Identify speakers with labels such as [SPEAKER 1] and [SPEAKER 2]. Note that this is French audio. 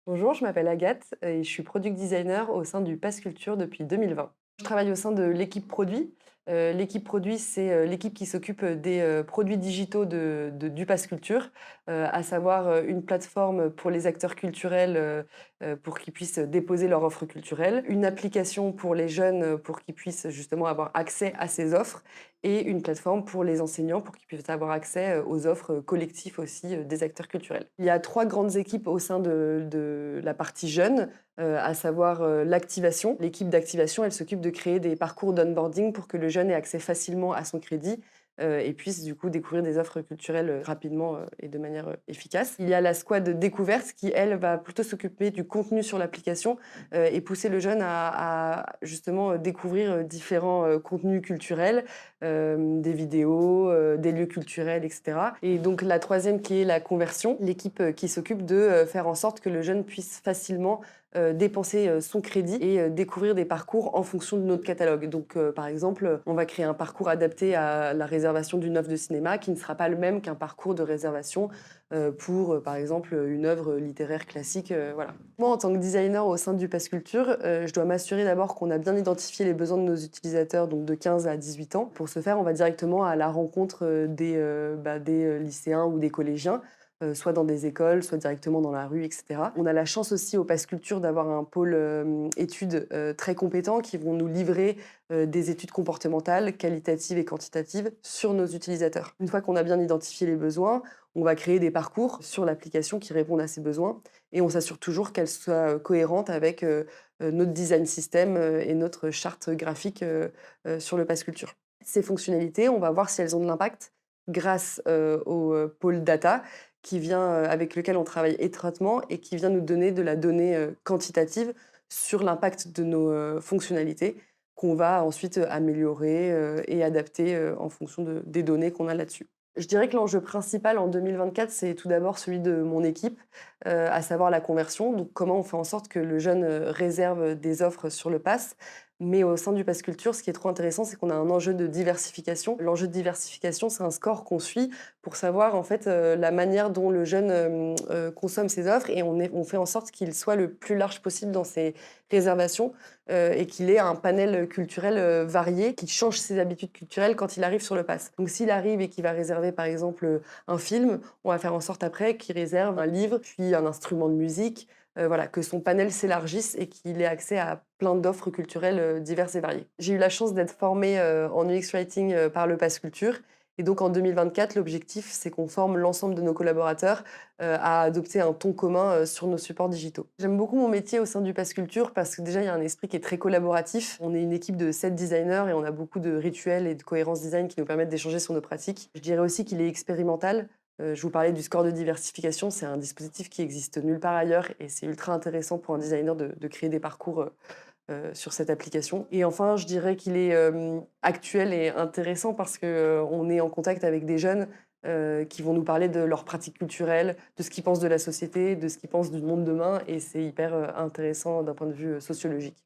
[SPEAKER 1] Bonjour, je m'appelle Agathe et je suis product designer au sein du Pass Culture depuis 2020. Je travaille au sein de l'équipe produit. L'équipe produit, c'est l'équipe qui s'occupe des produits digitaux du Pass Culture, à savoir une plateforme pour les acteurs culturels pour qu'ils puissent déposer leur offre culturelle, une application pour les jeunes pour qu'ils puissent justement avoir accès à ces offres et une plateforme pour les enseignants pour qu'ils puissent avoir accès aux offres collectives aussi des acteurs culturels. Il y a trois grandes équipes au sein de la partie jeune, à savoir l'activation. L'équipe d'activation, elle s'occupe de créer des parcours d'onboarding pour que le jeune ait accès facilement à son crédit et puisse du coup découvrir des offres culturelles rapidement et de manière efficace. Il y a la squad découverte qui, elle, va plutôt s'occuper du contenu sur l'application et pousser le jeune à justement découvrir différents contenus culturels, des vidéos, des lieux culturels, etc. Et donc la troisième qui est la conversion, l'équipe qui s'occupe de faire en sorte que le jeune puisse facilement dépenser son crédit et découvrir des parcours en fonction de notre catalogue. Donc, par exemple, on va créer un parcours adapté à la réservation d'une œuvre de cinéma qui ne sera pas le même qu'un parcours de réservation pour, par exemple, une œuvre littéraire classique. Voilà. Moi, en tant que designer au sein du Pass Culture, je dois m'assurer d'abord qu'on a bien identifié les besoins de nos utilisateurs, donc de 15 à 18 ans. Pour ce faire, on va directement à la rencontre des lycéens ou des collégiens, soit dans des écoles, soit directement dans la rue, etc. On a la chance aussi au Pass Culture d'avoir un pôle études très compétent qui vont nous livrer des études comportementales, qualitatives et quantitatives sur nos utilisateurs. Une fois qu'on a bien identifié les besoins, on va créer des parcours sur l'application qui répondent à ces besoins et on s'assure toujours qu'elles soient cohérentes avec notre design system et notre charte graphique sur le Pass Culture. Ces fonctionnalités, on va voir si elles ont de l'impact grâce au pôle data avec lequel on travaille étroitement et qui vient nous donner de la donnée quantitative sur l'impact de nos fonctionnalités qu'on va ensuite améliorer et adapter en fonction des données qu'on a là-dessus. Je dirais que l'enjeu principal en 2024, c'est tout d'abord celui de mon équipe, à savoir la conversion. Donc, comment on fait en sorte que le jeune réserve des offres sur le pass. Mais au sein du Pass Culture, ce qui est trop intéressant, c'est qu'on a un enjeu de diversification. L'enjeu de diversification, c'est un score qu'on suit pour savoir en fait la manière dont le jeune consomme ses offres et on fait en sorte qu'il soit le plus large possible dans ses réservations et qu'il ait un panel culturel varié, qui change ses habitudes culturelles quand il arrive sur le pass. Donc s'il arrive et qu'il va réserver par exemple un film, on va faire en sorte après qu'il réserve un livre, puis un instrument de musique, voilà, que son panel s'élargisse et qu'il ait accès à plein d'offres culturelles diverses et variées. J'ai eu la chance d'être formée en UX Writing par le Pass Culture et donc en 2024, l'objectif, c'est qu'on forme l'ensemble de nos collaborateurs à adopter un ton commun sur nos supports digitaux. J'aime beaucoup mon métier au sein du Pass Culture parce que déjà, il y a un esprit qui est très collaboratif. On est une équipe de 7 designers et on a beaucoup de rituels et de cohérence design qui nous permettent d'échanger sur nos pratiques. Je dirais aussi qu'il est expérimental. Je vous parlais du score de diversification, c'est un dispositif qui existe nulle part ailleurs et c'est ultra intéressant pour un designer de créer des parcours sur cette application. Et enfin, je dirais qu'il est actuel et intéressant parce qu'on est en contact avec des jeunes qui vont nous parler de leurs pratiques culturelles, de ce qu'ils pensent de la société, de ce qu'ils pensent du monde demain et c'est hyper intéressant d'un point de vue sociologique.